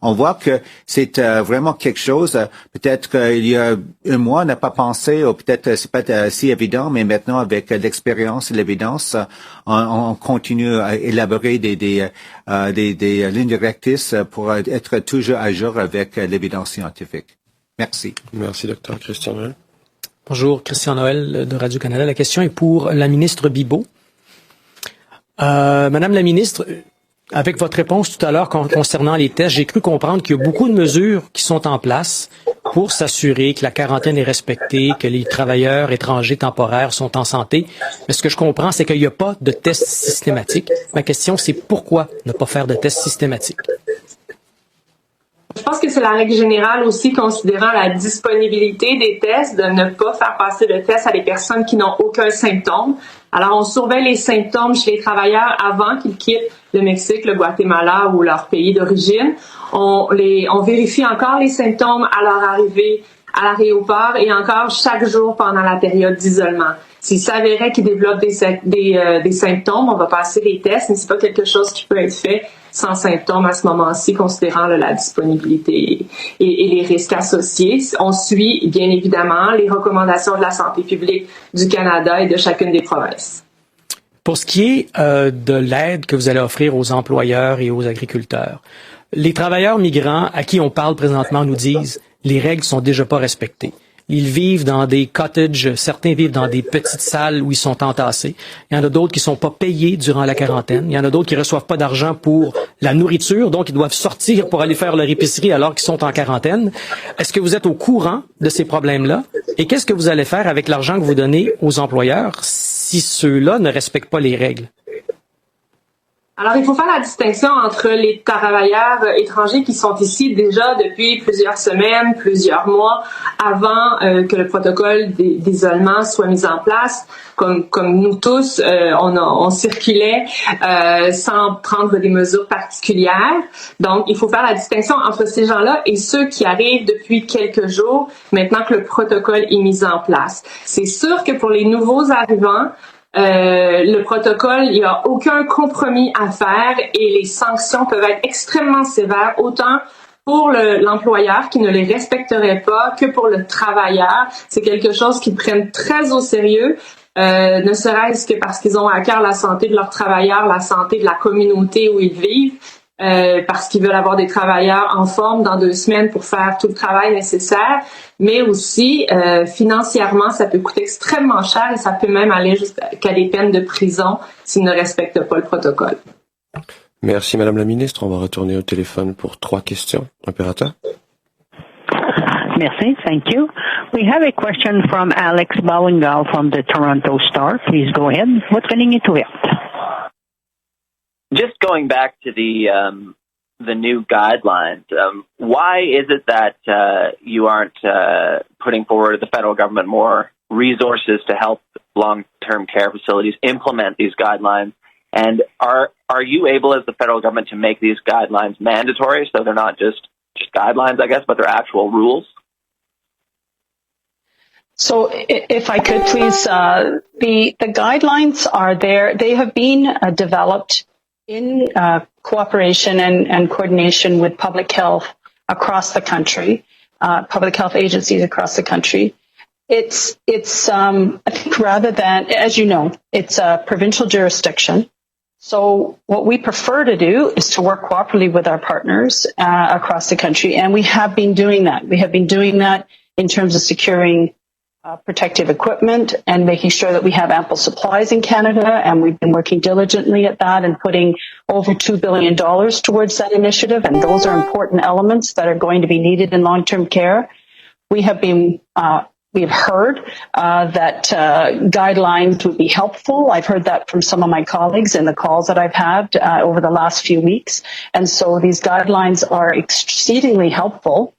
on voit que c'est vraiment quelque chose, peut-être qu'il y a un mois, on n'a pas pensé, ou peut-être c'est pas si évident, mais maintenant, avec l'expérience et l'évidence, on continue à élaborer des lignes directrices pour être toujours à jour avec l'évidence scientifique. Merci. Merci, Dr. Christian Noël. Bonjour, Christian Noël de Radio-Canada. La question est pour la ministre Bibeau. Madame la ministre, avec votre réponse tout à l'heure concernant les tests, j'ai cru comprendre qu'il y a beaucoup de mesures qui sont en place pour s'assurer que la quarantaine est respectée, que les travailleurs étrangers temporaires sont en santé. Mais ce que je comprends, c'est qu'il n'y a pas de tests systématiques. Ma question, c'est pourquoi ne pas faire de tests systématiques? Je pense que c'est la règle générale aussi, considérant la disponibilité des tests, de ne pas faire passer le test à des personnes qui n'ont aucun symptôme. Alors, on surveille les symptômes chez les travailleurs avant qu'ils quittent le Mexique, le Guatemala ou leur pays d'origine. On vérifie encore les symptômes à leur arrivée à l'aéroport et encore chaque jour pendant la période d'isolement. S'il s'avérait qu'ils développent des symptômes, on va passer les tests, mais c'est pas quelque chose qui peut être fait sans symptômes à ce moment-ci, considérant la disponibilité et les risques associés. On suit, bien évidemment, les recommandations de la santé publique du Canada et de chacune des provinces. Pour ce qui est de l'aide que vous allez offrir aux employeurs et aux agriculteurs, les travailleurs migrants à qui on parle présentement nous disent les règles sont déjà pas respectées. Ils vivent dans des cottages, certains vivent dans des petites salles où ils sont entassés. Il y en a d'autres qui sont pas payés durant la quarantaine. Il y en a d'autres qui reçoivent pas d'argent pour la nourriture, donc ils doivent sortir pour aller faire leur épicerie alors qu'ils sont en quarantaine. Est-ce que vous êtes au courant de ces problèmes-là? Et qu'est-ce que vous allez faire avec l'argent que vous donnez aux employeurs si ceux-là ne respectent pas les règles? Alors, il faut faire la distinction entre les travailleurs étrangers qui sont ici déjà depuis plusieurs semaines, plusieurs mois, avant que le protocole d'isolement soit mis en place. Comme nous tous, on circulait sans prendre des mesures particulières. Donc, il faut faire la distinction entre ces gens-là et ceux qui arrivent depuis quelques jours, maintenant que le protocole est mis en place. C'est sûr que pour les nouveaux arrivants, le protocole, il n'y a aucun compromis à faire et les sanctions peuvent être extrêmement sévères, autant pour l'employeur qui ne les respecterait pas que pour le travailleur. C'est quelque chose qu'ils prennent très au sérieux, ne serait-ce que parce qu'ils ont à cœur la santé de leurs travailleurs, la santé de la communauté où ils vivent. parce qu'ils veulent avoir des travailleurs en forme dans 2 semaines pour faire tout le travail nécessaire, mais aussi financièrement, ça peut coûter extrêmement cher et ça peut même aller jusqu'à des peines de prison s'ils ne respectent pas le protocole. Merci Madame la Ministre. On va retourner au téléphone pour 3 questions. Opérateur. Merci. Thank you. We have a question from Alex Bowingal from the Toronto Star. Please go ahead. Votre ligne est ouverte. Just going back to the new guidelines, why is it that you aren't putting forward, the federal government, more resources to help long-term care facilities implement these guidelines? And are you able, as the federal government, to make these guidelines mandatory so they're not just guidelines, I guess, but they're actual rules? So if I could please, the guidelines are there. They have been developed in cooperation and coordination with public health across the country, public health agencies across the country. It's I think rather than, as you know, it's a provincial jurisdiction. So what we prefer to do is to work cooperatively with our partners across the country, and we have been doing that. We have been doing that in terms of securing protective equipment and making sure that we have ample supplies in Canada, and we've been working diligently at that and putting over $2 billion towards that initiative, and those are important elements that are going to be needed in long-term care. We have heard that guidelines would be helpful. I've heard that from some of my colleagues in the calls that I've had over the last few weeks, and so these guidelines are exceedingly helpful.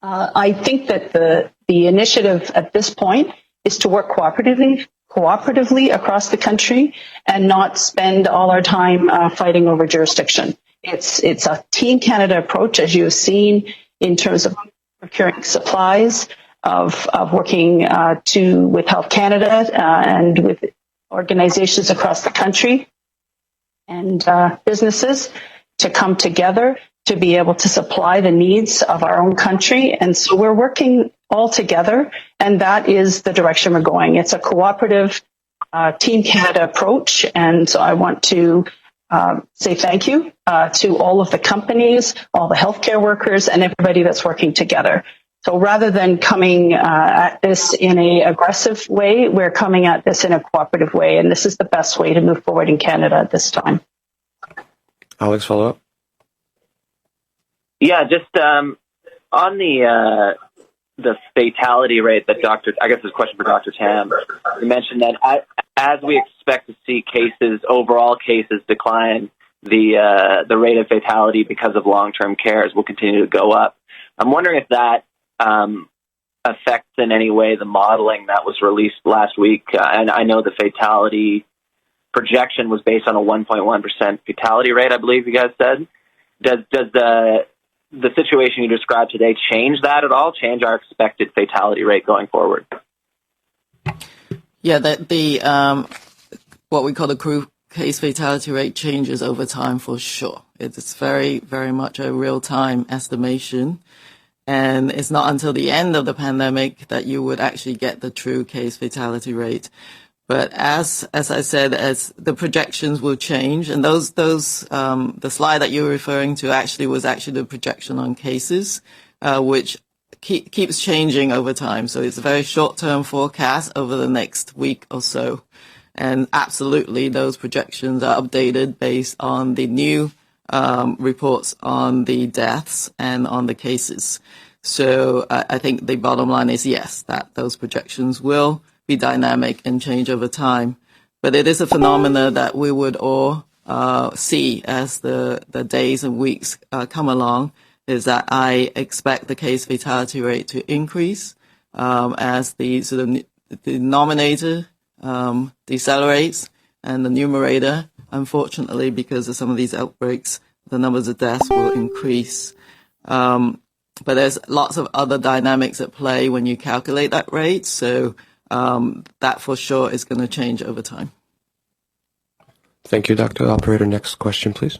I think that the initiative at this point is to work cooperatively across the country and not spend all our time fighting over jurisdiction. It's a Team Canada approach, as you have seen, in terms of procuring supplies, of working with Health Canada and with organizations across the country and businesses to come together to be able to supply the needs of our own country. And so we're working all together, and that is the direction we're going. It's a cooperative Team Canada approach, and so I want to say thank you to all of the companies, all the healthcare workers, and everybody that's working together. So rather than coming at this in an aggressive way, we're coming at this in a cooperative way, and this is the best way to move forward in Canada at this time. Alex, follow up? Yeah, just on the fatality rate that I guess this is a question for Dr. Tam. You mentioned that as we expect to see overall cases decline, the rate of fatality because of long-term cares will continue to go up. I'm wondering if that affects in any way the modeling that was released last week. And I know the fatality projection was based on a 1.1% fatality rate, I believe you guys said. Does the situation you described today change that at all? Change our expected fatality rate going forward? Yeah, the what we call the case fatality rate changes over time for sure. It's very, very much a real-time estimation. And it's not until the end of the pandemic that you would actually get the true case fatality rate. But as I said, as the projections will change, and the slide that you're referring to was actually the projection on cases, which keeps changing over time. So it's a very short-term forecast over the next week or so. And absolutely, those projections are updated based on the new reports on the deaths and on the cases. So I think the bottom line is yes, that those projections will be dynamic and change over time. But it is a phenomena that we would all see as the days and weeks come along, is that I expect the case fatality rate to increase as the sort of the denominator decelerates and the numerator, unfortunately, because of some of these outbreaks, the numbers of deaths will increase. But there's lots of other dynamics at play when you calculate that rate. So that for sure is going to change over time. Thank you, Dr. Operator. Next question, please.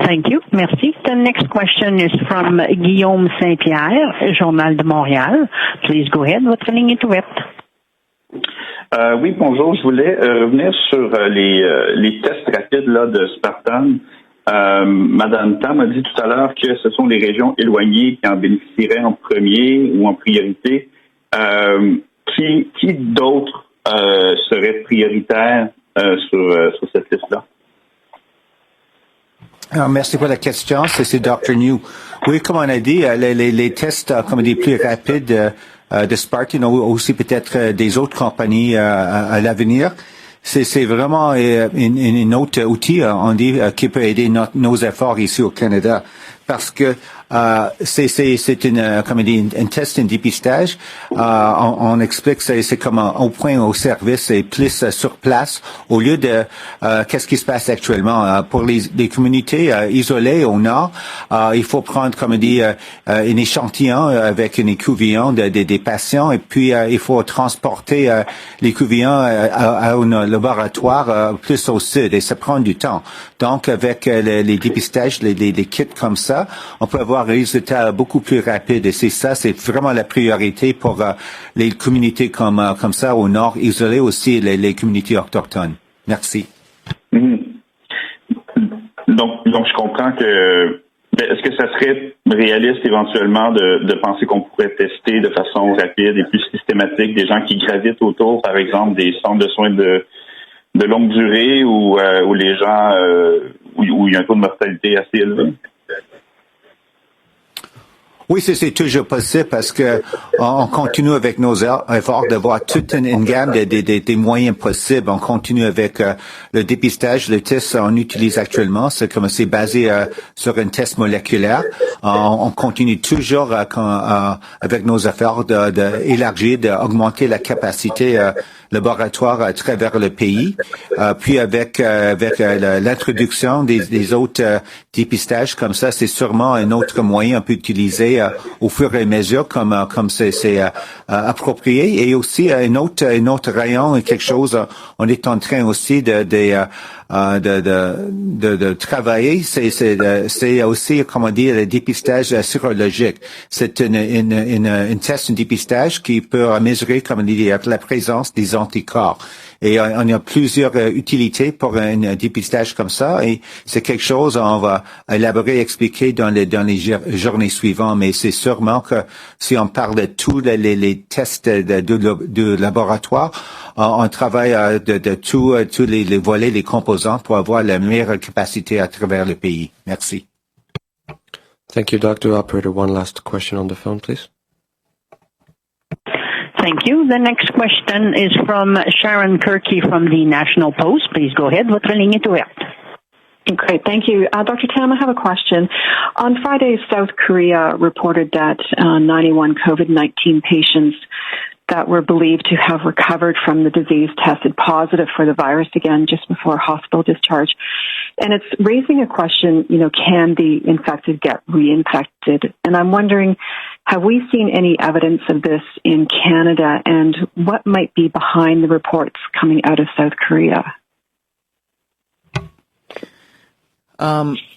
Thank you. Merci. The next question is from Guillaume Saint-Pierre, Journal de Montréal. Please go ahead. Votre ligne est ouverte. Oui, bonjour. Je voulais revenir sur les tests rapides là, de Spartan. Madame Tam a dit tout à l'heure que ce sont les régions éloignées qui en bénéficieraient en premier ou en priorité. Qui d'autres seraient prioritaires sur cette liste-là? Alors, merci pour la question. C'est Dr. Njoo. Oui, comme on a dit, les tests comme des plus rapides de Spartan ou aussi peut-être des autres compagnies à l'avenir. C'est vraiment un autre outil, on dit, qui peut aider nos efforts ici au Canada. Parce que c'est une comme on dit un test, un dépistage. On explique c'est comme au point au service et plus sur place au lieu de qu'est-ce qui se passe actuellement pour les communautés isolées au nord. Il faut prendre comme on dit un échantillon avec une écouvillon des patients et puis il faut transporter l'écouvillon à un laboratoire plus au sud et ça prend du temps. Donc avec les dépistages, les kits comme ça, on peut avoir un résultat beaucoup plus rapide et c'est vraiment la priorité pour les communautés comme ça au nord, isolées aussi les communautés autochtones. Merci. Mm-hmm. Donc je comprends que est-ce que ça serait réaliste éventuellement de penser qu'on pourrait tester de façon rapide et plus systématique des gens qui gravitent autour, par exemple, des centres de soins de longue durée ou les gens où il y a un taux de mortalité assez élevé? Oui, c'est toujours possible parce que on continue avec nos efforts de voir toute une gamme des moyens possibles. On continue avec le dépistage, le test on utilise actuellement, c'est basé sur un test moléculaire. On continue toujours avec nos efforts d'élargir, d'augmenter la capacité laboratoire à travers le pays. Puis avec l'introduction des autres dépistages comme ça, c'est sûrement un autre moyen qu'on peut utiliser au fur et à mesure comme c'est approprié. Et aussi un autre rayon, quelque chose on est en train aussi de travailler, c'est aussi, comment dire, le dépistage sérologique. C'est un test, un dépistage qui peut mesurer, comme on dit, la présence des anticorps. Et on a plusieurs utilités pour un dépistage comme ça. Et c'est quelque chose on va élaborer, expliquer dans les journées suivantes. Mais c'est sûrement que si on parle de tous les tests de laboratoire, on travaille de tous les volets, les composants pour avoir la meilleure capacité à travers le pays. Merci. Thank you, Dr. Operator. One last question on the phone, please. Thank you. The next question is from Sharon Kirky from the National Post. Please go ahead. Votre ligne est ouverte. Great. Thank you. Dr. Tam, I have a question. On Friday, South Korea reported that 91 COVID-19 patients that were believed to have recovered from the disease tested positive for the virus again just before hospital discharge. And it's raising a question, can the infected get reinfected? And I'm wondering, have we seen any evidence of this in Canada, and what might be behind the reports coming out of South Korea?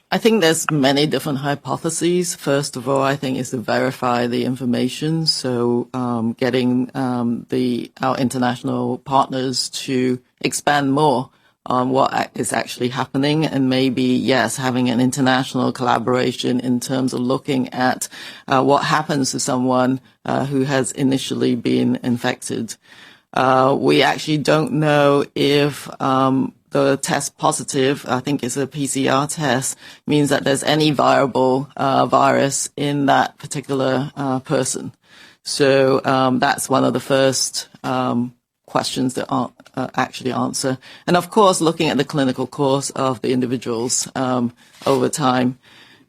I think there's many different hypotheses. First of all, I think is to verify the information. So, getting our international partners to expand more on what is actually happening, and maybe, yes, having an international collaboration in terms of looking at what happens to someone who has initially been infected. We actually don't know if the test positive, I think it's a PCR test, means that there's any viable virus in that particular person. So that's one of the first questions that aren't actually answer. And of course, looking at the clinical course of the individuals over time.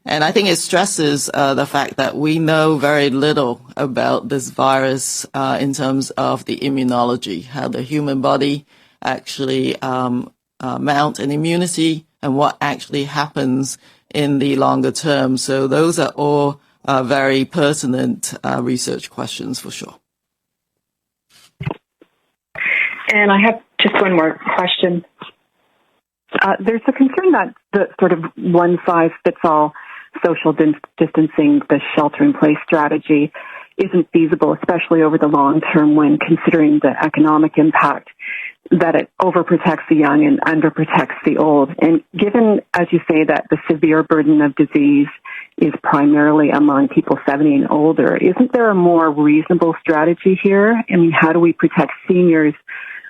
And I think it stresses the fact that we know very little about this virus in terms of the immunology, how the human body actually mount an immunity and what actually happens in the longer term. So those are all very pertinent research questions for sure. And I have just one more question. There's a concern that the sort of one-size-fits-all social distancing, the shelter-in-place strategy, isn't feasible, especially over the long term when considering the economic impact that it overprotects the young and underprotects the old. And given, as you say, that the severe burden of disease is primarily among people 70 and older, isn't there a more reasonable strategy here? I mean, how do we protect seniors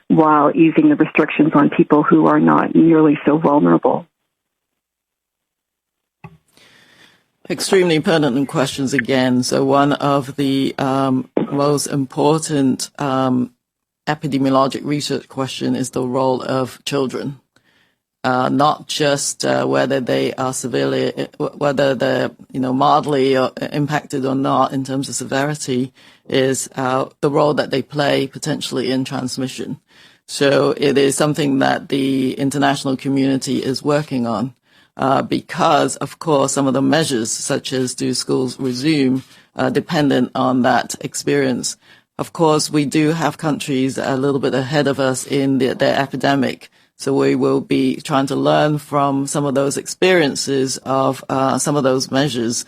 while easing the restrictions on people who are not nearly so vulnerable? Extremely pertinent questions again. So one of the most important epidemiologic research question is the role of children, not just whether they are severely, whether they're mildly impacted or not in terms of severity, is the role that they play potentially in transmission. So it is something that the international community is working on. Because, of course, some of the measures, such as do schools resume, are dependent on that experience. Of course, we do have countries a little bit ahead of us in their epidemic, so we will be trying to learn from some of those experiences of some of those measures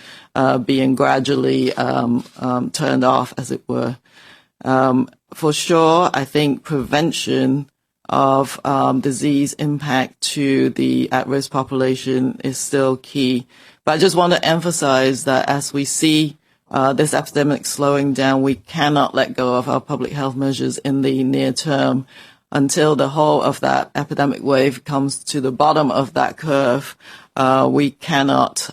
being gradually turned off, as it were. For sure, I think prevention of disease impact to the at-risk population is still key. But I just want to emphasize that as we see this epidemic slowing down, we cannot let go of our public health measures in the near term until the whole of that epidemic wave comes to the bottom of that curve. We cannot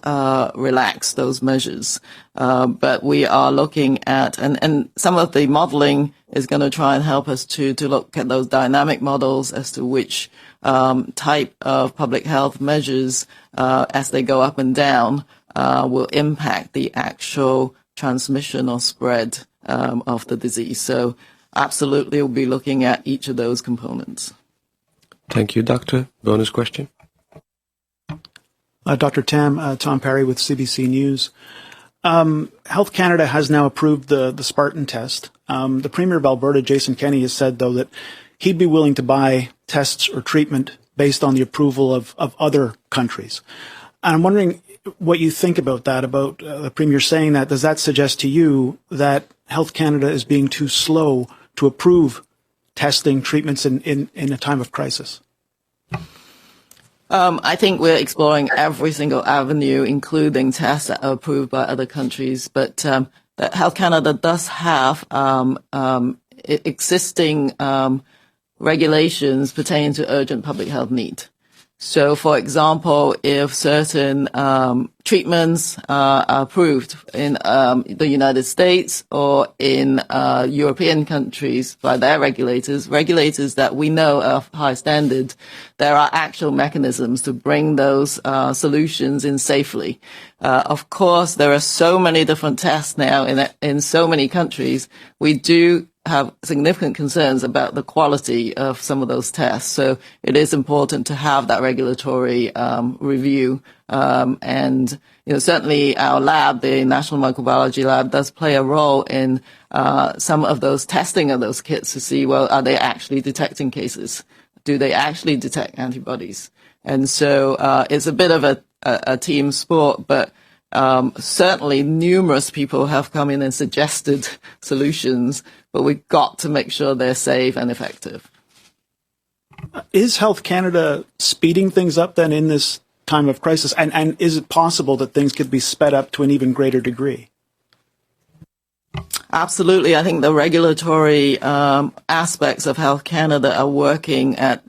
relax those measures. But we are looking at, and some of the modeling is going to try and help us to look at those dynamic models as to which type of public health measures, as they go up and down, will impact the actual transmission or spread of the disease. So absolutely, we'll be looking at each of those components. Thank you, Doctor. Bonus question. Dr. Tam, Tom Perry with CBC News. Health Canada has now approved the Spartan test. The Premier of Alberta, Jason Kenney, has said, though, that he'd be willing to buy tests or treatment based on the approval of other countries. And I'm wondering what you think about that, about the Premier saying that. Does that suggest to you that Health Canada is being too slow to approve testing treatments in a time of crisis? I think we're exploring every single avenue, including tests that are approved by other countries. But Health Canada does have existing regulations pertaining to urgent public health need. So, for example, if certain treatments are approved in the United States or in European countries by their regulators that we know are of high standard, there are actual mechanisms to bring those solutions in safely. Of course, there are so many different tests now in so many countries. We do have significant concerns about the quality of some of those tests. So it is important to have that regulatory review. And certainly our lab, the National Microbiology Lab, does play a role in some of those testing of those kits to see, well, are they actually detecting cases? Do they actually detect antibodies? And so it's a bit of a team sport, but certainly numerous people have come in and suggested solutions, but we've got to make sure they're safe and effective. Is Health Canada speeding things up then in this time of crisis? And is it possible that things could be sped up to an even greater degree? Absolutely. I think the regulatory aspects of Health Canada are working at,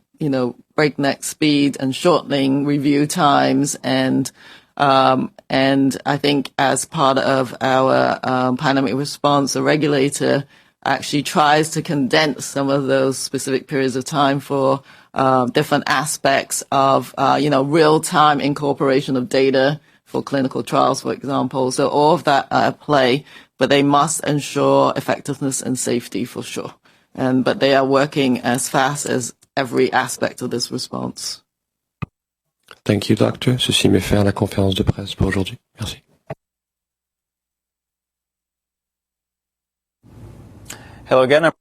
breakneck speed and shortening review times. And I think as part of our pandemic response, the regulator actually tries to condense some of those specific periods of time for different aspects of, real-time incorporation of data for clinical trials, for example. So all of that are at play, but they must ensure effectiveness and safety for sure. But they are working as fast as every aspect of this response. Thank you, Doctor. Ceci met fin à la conférence de presse pour aujourd'hui. Merci. Hello again.